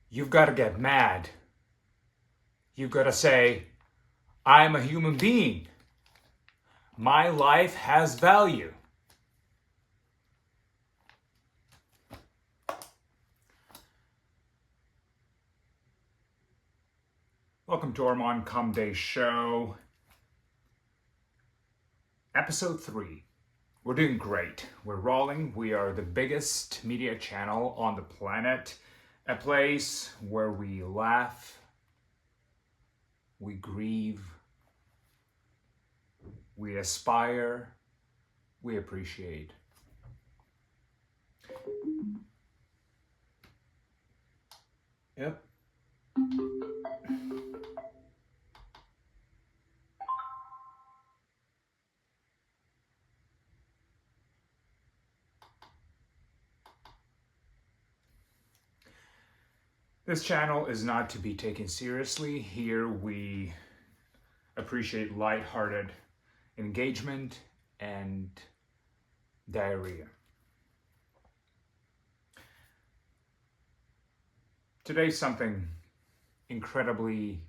you've got to get mad. You've got to say, I'm a human being. My life has value. Welcome to ArmandComdeyShow, episode 3. We're doing great. We're rolling. We are the biggest media channel on the planet. A place where we laugh, we grieve, we aspire, we appreciate. Yep. This channel is not to be taken seriously. Here we appreciate lighthearted engagement and diarrhea. Today something incredibly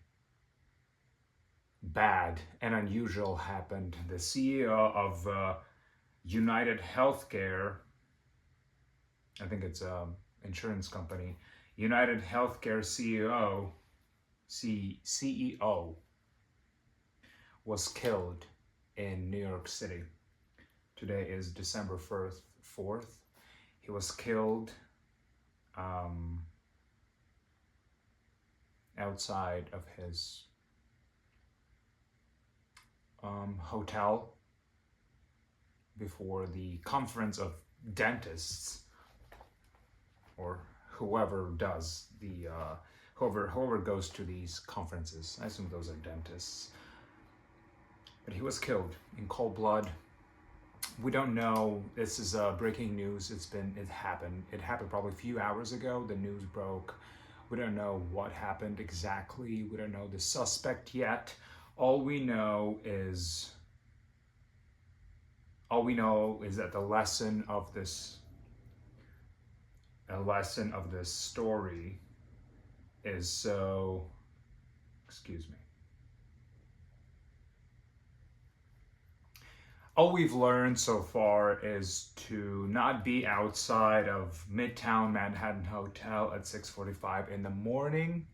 bad and unusual happened. The CEO of United Healthcare, I think it's an insurance company, United Healthcare CEO was killed in New York City. Today is December 4th. He was killed outside of his hotel before the conference of dentists, or whoever does the whoever goes to these conferences. I assume those are dentists. But he was killed in cold blood. We don't know. This is breaking news. It happened probably a few hours ago. The news broke. We don't know what happened exactly. We don't know the suspect yet. All we know is that the lesson of this story is so, excuse me. All we've learned so far is to not be outside of Midtown Manhattan Hotel at 6:45 in the morning,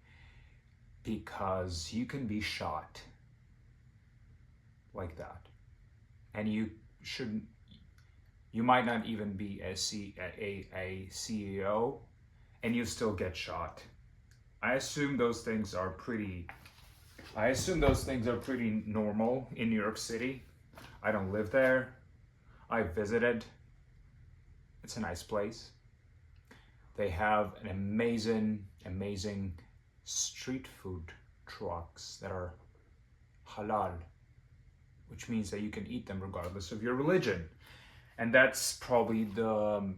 because you can be shot like that. And you might not even be a CEO, and you still get shot. I assume those things are pretty normal in New York City. I don't live there. I visited. It's a nice place. They have an amazing street food trucks that are halal, which means that you can eat them regardless of your religion. And that's probably the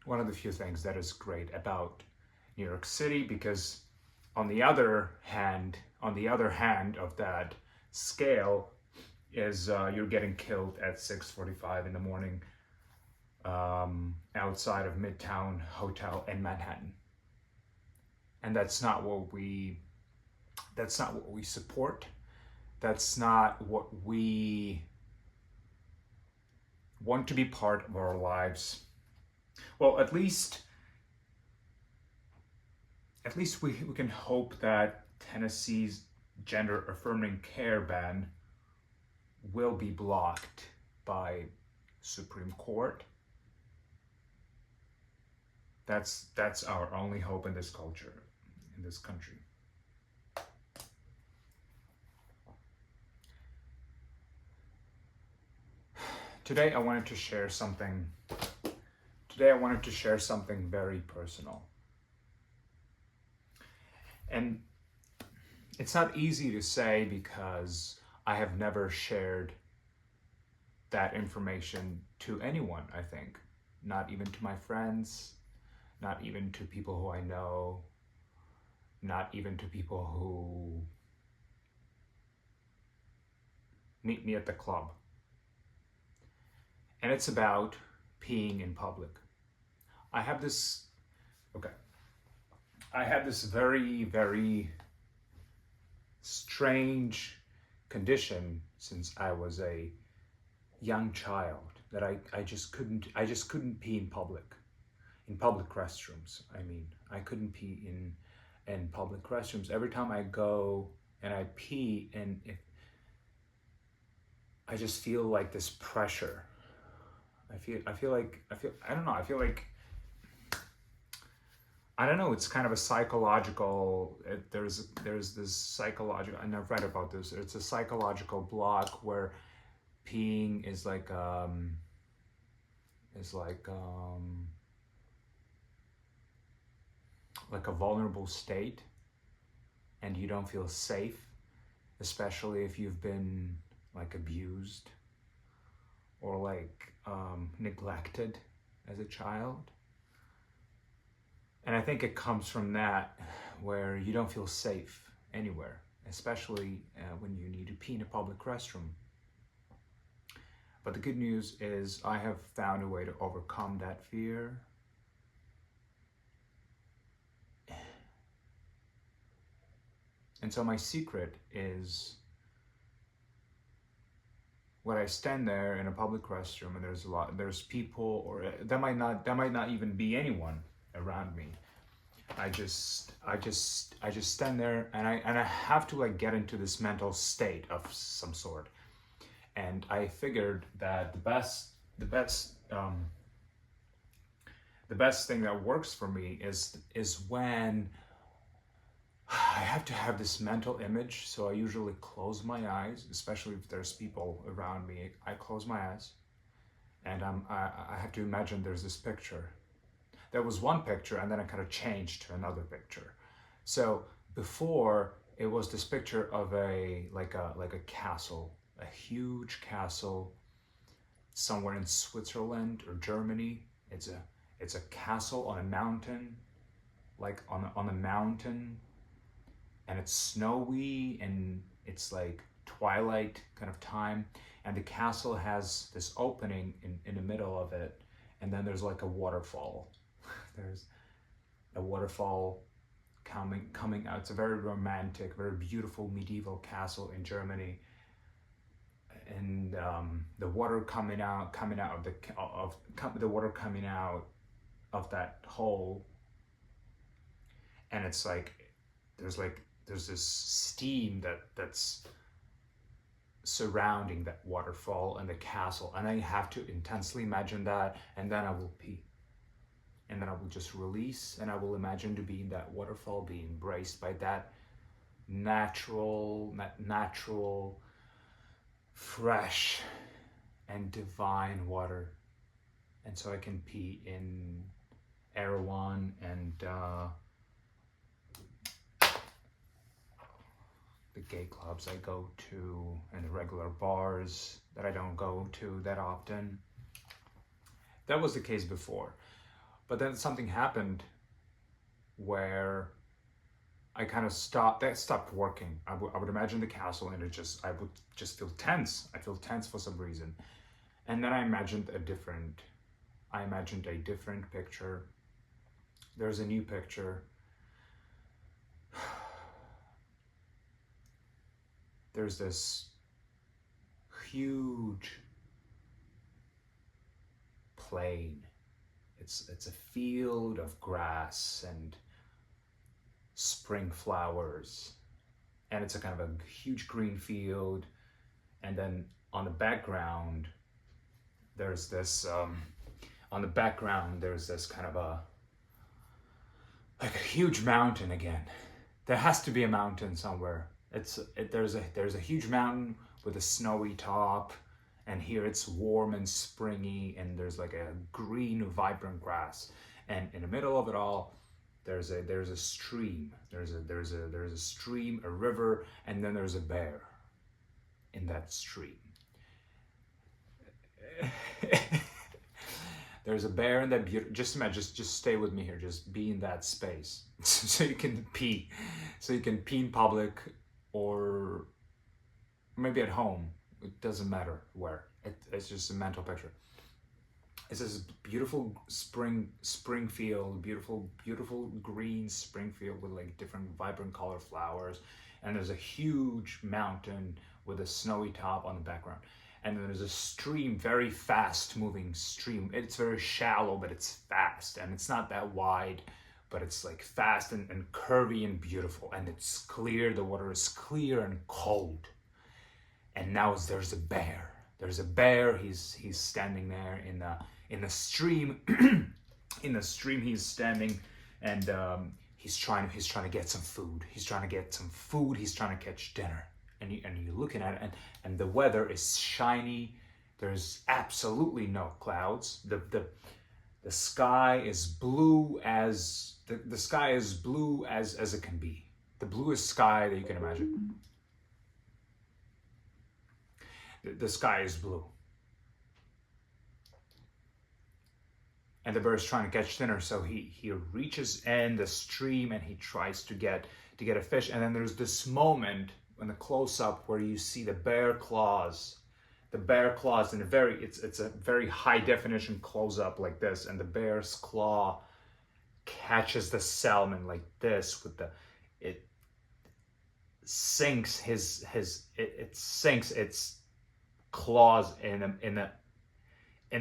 one of the few things that is great about New York City, because on the other hand of that scale is you're getting killed at 6:45 in the morning outside of Midtown Hotel in Manhattan. And that's not what we support. That's not what we want to be part of our lives. Well, at least we can hope that Tennessee's gender affirming care ban will be blocked by Supreme Court. That's our only hope in this culture, in this country. Today I wanted to share something very personal. And it's not easy to say because I have never shared that information to anyone, I think. Not even to my friends, not even to people who I know, not even to people who meet me at the club. And it's about peeing in public. I have this, okay, I had this very, very strange condition since I was a young child that I just couldn't pee in public restrooms. I mean, I couldn't pee in public restrooms. Every time I go and I pee, and if I just feel like this pressure. I don't know. I don't know. It's kind of a psychological. There's this psychological. And I've read about this. It's a psychological block where peeing is like a vulnerable state, and you don't feel safe, especially if you've been like abused or like neglected as a child. And I think it comes from that, where you don't feel safe anywhere, especially when you need to pee in a public restroom. But the good news is I have found a way to overcome that fear. And so my secret is, when I stand there in a public restroom and there's people, or there might not even be anyone around me. I just stand there, and I have to like get into this mental state of some sort. And I figured that the best thing that works for me is when I have to have this mental image. So I usually close my eyes, especially if there's people around me. I close my eyes, and I have to imagine there's this picture. There was one picture, and then I kind of changed to another picture. So before, it was this picture of a castle, a huge castle somewhere in Switzerland or Germany. It's a castle on a mountain, like on a mountain, and it's snowy, and it's like twilight kind of time, and the castle has this opening in the middle of it, and then there's like a waterfall. There's a waterfall coming out. It's a very romantic, very beautiful medieval castle in Germany, and the water coming out of that hole, and it's like there's this steam that's surrounding that waterfall and the castle, and I have to intensely imagine that, and then I will pee. And then I will just release, and I will imagine to be in that waterfall, be embraced by that natural, fresh, and divine water. And so I can pee in Erewhon and the gay clubs I go to, and the regular bars that I don't go to that often. That was the case before. But then something happened where I kind of stopped working. I would imagine the castle, and I would just feel tense. I feel tense for some reason. And then I imagined a different picture. There's a new picture. There's this huge plain. It's a field of grass and spring flowers, and it's a kind of a huge green field. And then on the background, there's this kind of like a huge mountain again. There has to be a mountain somewhere. There's a huge mountain with a snowy top. And here it's warm and springy, and there's like a green, vibrant grass. And in the middle of it all, there's a stream. There's a stream, a river, and then there's a bear in that stream. There's a bear in that just imagine, just stay with me here. Just be in that space, so you can pee in public, or maybe at home. It doesn't matter where. It's just a mental picture. It's this beautiful spring field, beautiful green spring field with like different vibrant color flowers, and there's a huge mountain with a snowy top on the background, and then there's a stream, very fast moving stream. It's very shallow, but it's fast, and it's not that wide, but it's like fast and curvy and beautiful, and it's clear. The water is clear and cold. And now there's a bear. There's a bear. He's standing there in the stream. In the stream, he's standing, and he's trying to get some food. He's trying to catch dinner. And you're looking at it, and the weather is shiny. There's absolutely no clouds. The sky is blue as the sky is blue as it can be. The bluest sky that you can imagine. The sky is blue. And the bird's trying to catch dinner, so he reaches in the stream and he tries to get a fish. And then there's this moment in the close-up where you see the bear claws. The bear claws in it's a very high definition close-up like this, and the bear's claw catches the salmon like this with it sinks it sinks its claws in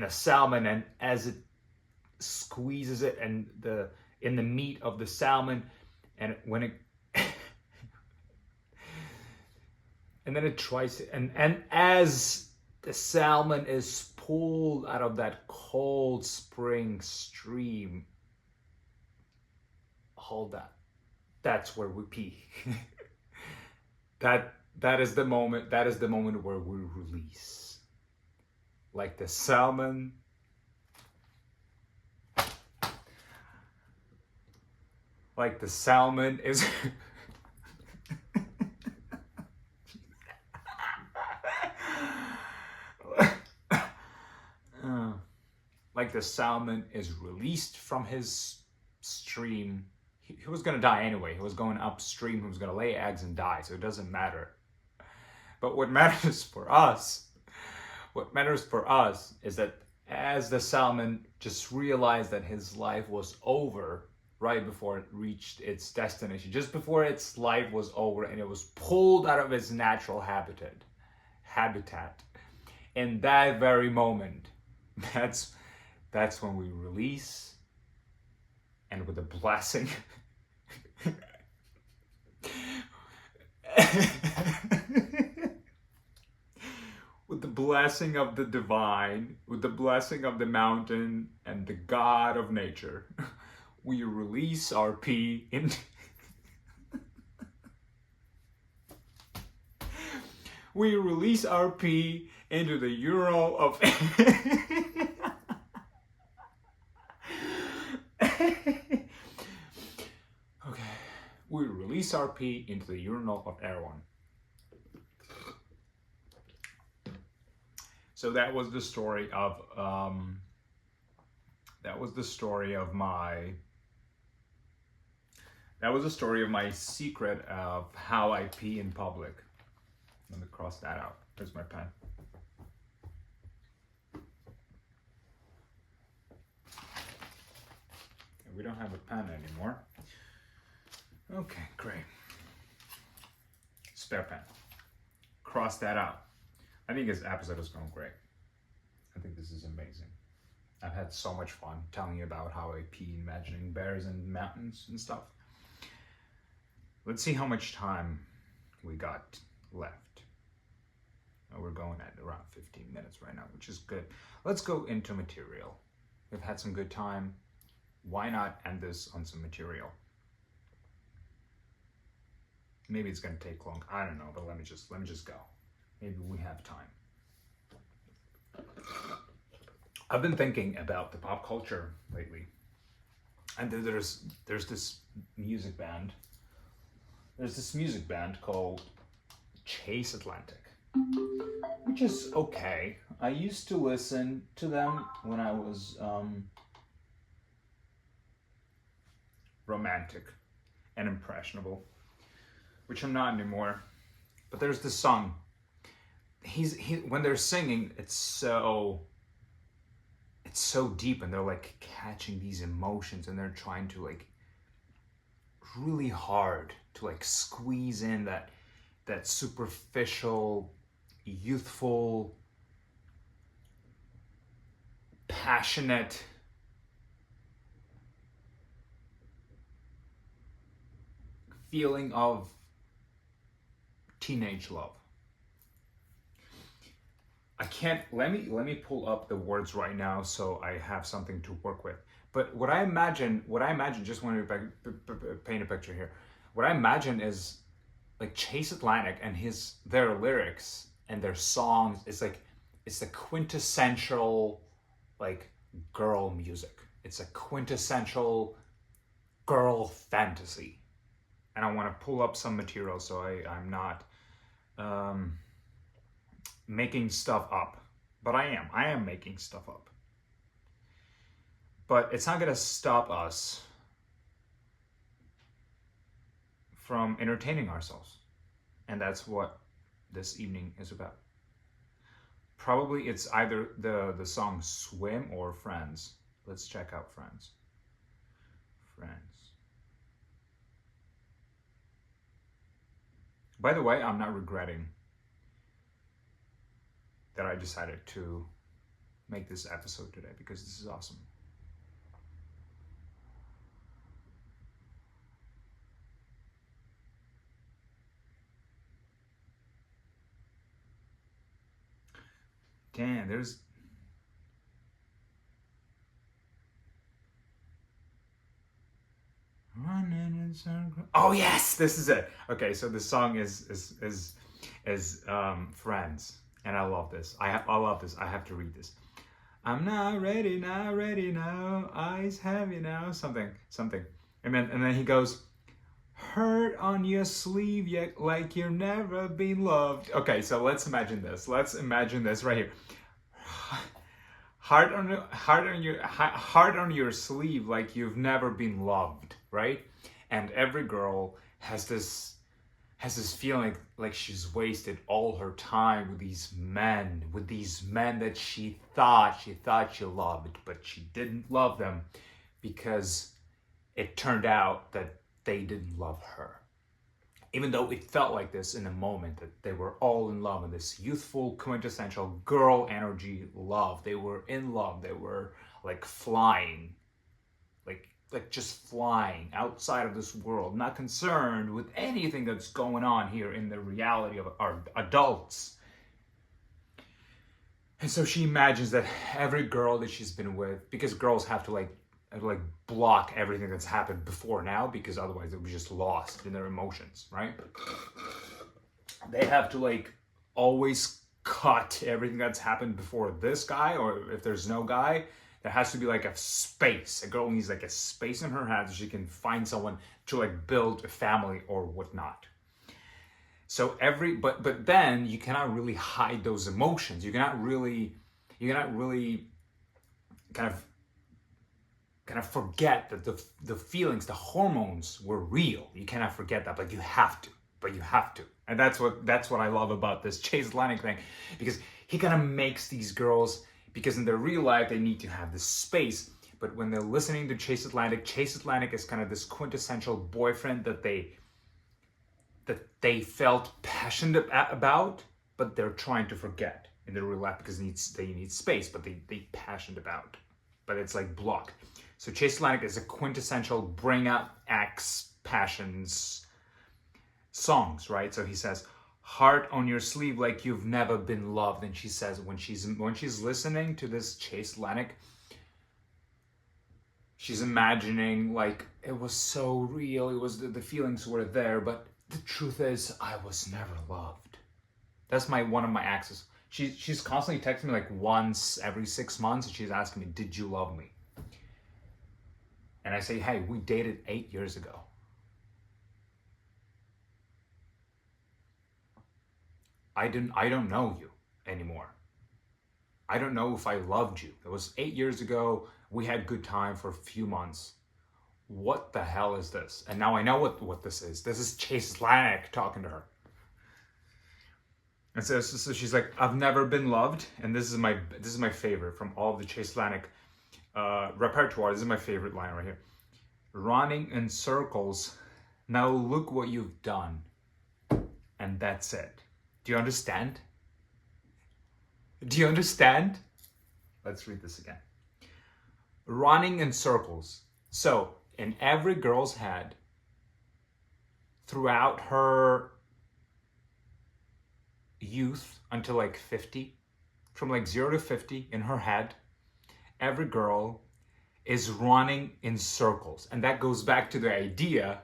a salmon, and as it squeezes it and in the meat of the salmon, and when it and then it tries to, and as the salmon is pulled out of that cold spring stream, hold that. That's where we pee. That is the moment where we release. Like the salmon. Like the salmon is like the salmon is released from his stream. He was going to die anyway. He was going upstream. He was going to lay eggs and die, so it doesn't matter. But what matters for us is that as the salmon just realized that his life was over right before it reached its destination, just before its life was over, and it was pulled out of its natural habitat. In that very moment, that's when we release, and with a blessing with the blessing of the divine, with the blessing of the mountain and the God of nature, we release our pee in we release our pee into the urinal of we release our pee into the urinal of Erewhon. So that was the story of my secret of how I pee in public. Let me cross that out. There's my pen. We don't have a pen anymore. Okay, great. Spare pen. Cross that out. I think this episode is going great. I think this is amazing. I've had so much fun telling you about how I pee, imagining bears and mountains and stuff. Let's see how much time we got left. We're going at around 15 minutes right now, which is good. Let's go into material. We've had some good time. Why not end this on some material? Maybe it's going to take long. I don't know, but let me just go. Maybe we have time. I've been thinking about the pop culture lately, and there's this music band. There's this music band called Chase Atlantic, which is okay. I used to listen to them when I was romantic and impressionable, which I'm not anymore. But there's this song. When they're singing, it's it's so deep, and they're like catching these emotions, and they're trying to like really hard to like squeeze in that superficial, youthful, passionate feeling of teenage love. I can't, let me pull up the words right now so I have something to work with. But what I imagine, just want to paint a picture here. What I imagine is like Chase Atlantic and their lyrics and their songs is like, it's the quintessential like girl music. It's a quintessential girl fantasy. And I want to pull up some material so I'm not making stuff up. But I am making stuff up. But it's not going to stop us from entertaining ourselves. And that's what this evening is about. Probably it's either the song Swim or Friends. Let's check out Friends. Friends. By the way, I'm not regretting that I decided to make this episode today, because this is awesome. Damn, there's... Oh yes, this is it. Okay, so the song is Friends, and I love this. I love this. I have to read this. I'm not ready now. Eyes heavy now. Something. And then he goes, hurt on your sleeve yet like you've never been loved. Okay, so let's imagine this. Let's imagine this right here. Heart on your sleeve like you've never been loved, right? And every girl has this feeling like she's wasted all her time with these men that she thought she loved, but she didn't love them because it turned out that they didn't love her. Even though it felt like this in a moment, that they were all in love in this youthful, quintessential girl energy love. They were in love. They were like flying, like just flying outside of this world, not concerned with anything that's going on here in the reality of our adults. And so she imagines that every girl that she's been with, because girls have to like block everything that's happened before now, because otherwise they'll be just lost in their emotions, right? They have to like always cut everything that's happened before this guy, or if there's no guy, there has to be like a space. A girl needs like a space in her head so she can find someone to like build a family or whatnot. So but then you cannot really hide those emotions. You cannot really kind of forget that the feelings, the hormones were real. You cannot forget that, but you have to. And that's what I love about this Chase Atlantic thing, because he kind of makes these girls, because in their real life they need to have this space, but when they're listening to Chase Atlantic is kind of this quintessential boyfriend that they felt passionate about, but they're trying to forget in their real life because they need space, but they passionate about, but it's like blocked. So Chase Atlantic is a quintessential bring out ex passions songs, right? So he says, heart on your sleeve like you've never been loved. And she says when she's listening to this Chase Atlantic, she's imagining like it was so real. It was the feelings were there, but the truth is I was never loved. That's one of my exes. She's constantly texting me like once every 6 months, and she's asking me, did you love me? And I say, hey, we dated 8 years ago. I don't know you anymore. I don't know if I loved you. It was 8 years ago. We had good time for a few months. What the hell is this? And now I know what this is. This is Chase Atlantic talking to her. And so she's like, I've never been loved. And this is my favorite from all of the Chase Atlantic repertoire. This is my favorite line right here. Running in circles. Now look what you've done. And that's it. Do you understand? Do you understand? Let's read this again. Running in circles. So, in every girl's head, throughout her youth until like 50, from like 0 to 50 in her head, every girl is running in circles. And that goes back to the idea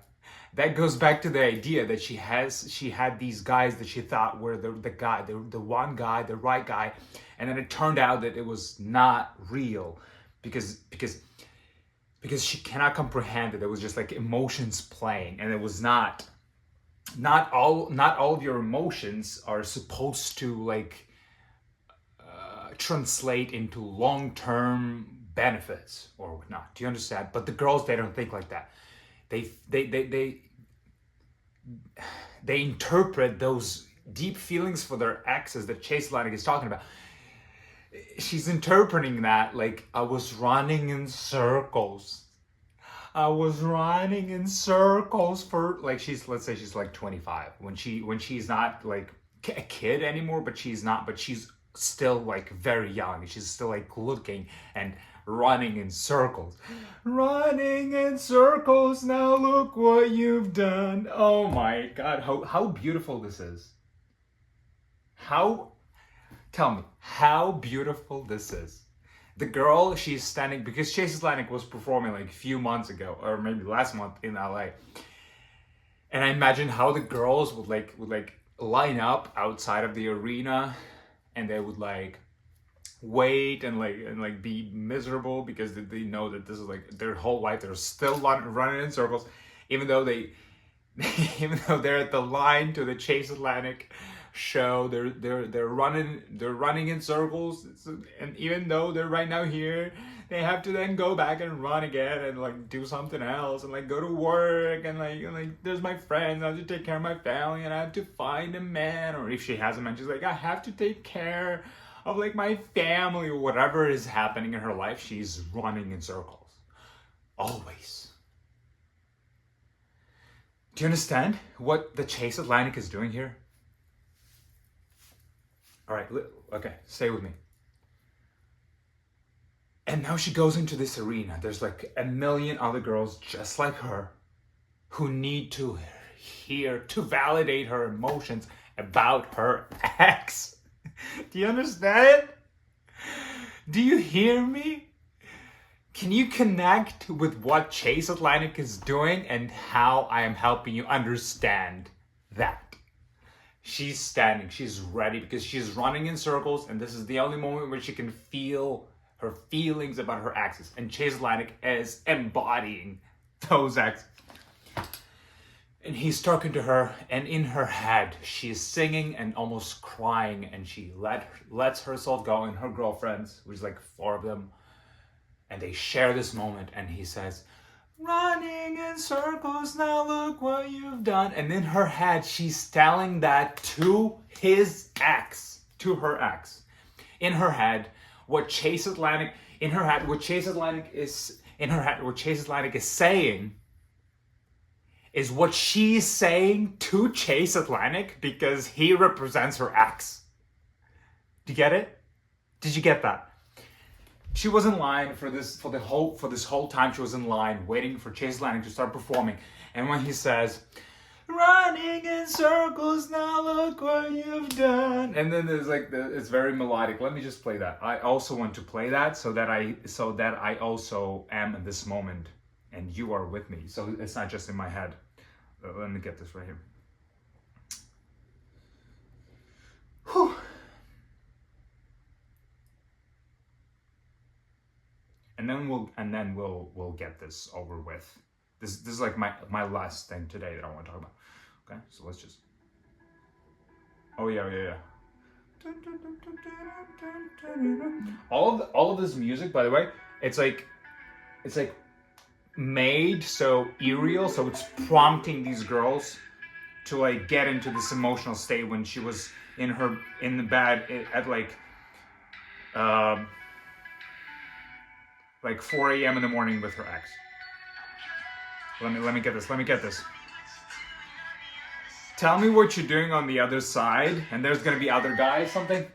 that she had these guys that she thought were the one guy, the right guy, and then it turned out that it was not real because she cannot comprehend that it was just like emotions playing, and it was not all of your emotions are supposed to like translate into long-term benefits or whatnot. Do you understand? But the girls, they don't think like that. They interpret those deep feelings for their exes that Chase Atlantic is talking about. She's interpreting that like, I was running in circles. I was running in circles for like, let's say she's like 25 when she's not like a kid anymore, but she's still like very young. She's still like looking and running in circles. Running in circles, now look what you've done. Oh my God, how beautiful this is. Tell me, how beautiful this is. The girl, she's standing, because Chase Atlantic was performing like a few months ago, or maybe last month in LA. And I imagine how the girls would line up outside of the arena, and they would like wait and be miserable because they know that this is like their whole life. They're still running in circles, even though they're at the line to the Chase Atlantic show. They're running in circles, and even though they're right now here, they have to then go back and run again and like do something else and like go to work and like there's my friends, I have to take care of my family, and I have to find a man, or if she has a man, she's like, I have to take care of like my family, or whatever is happening in her life. She's running in circles always. Do you understand what the Chase Atlantic is doing here? All right, okay, stay with me. And now she goes into this arena. There's like a million other girls just like her who need to hear, to validate her emotions about her ex. Do you understand? Do you hear me? Can you connect with what Chase Atlantic is doing and how I am helping you understand that? She's standing, she's ready because she's running in circles, and this is the only moment where she can feel her feelings about her exes. And Chase Atlantic is embodying those exes. And he's talking to her, and in her head, she's singing and almost crying, and she lets herself go, and her girlfriends, which is like 4 of them, and they share this moment, and he says, running in circles, now look what you've done. And in her head, she's telling that to his ex, to her ex. In her head, what Chase Atlantic is saying is what she's saying to Chase Atlantic because he represents her ex. Do you get it? Did you get that? She was in line for this whole time. She was in line waiting for Chase Atlantic to start performing. And when he says, running in circles, now look what you've done. And then there's like it's very melodic. Let me just play that. I also want to play that so that I also am in this moment and you are with me. So it's not just in my head. Let me get this right here. Whew. And then we'll get this over with. This is like my last thing today that I want to talk about. Okay, so let's just. Oh yeah. All of this music, by the way, it's like made so ethereal, so it's prompting these girls to like get into this emotional state when she was in the bed at like like 4 a.m. in the morning with her ex. Let me get this. Let me get this. Tell me what you're doing on the other side, and there's gonna be other guys, something.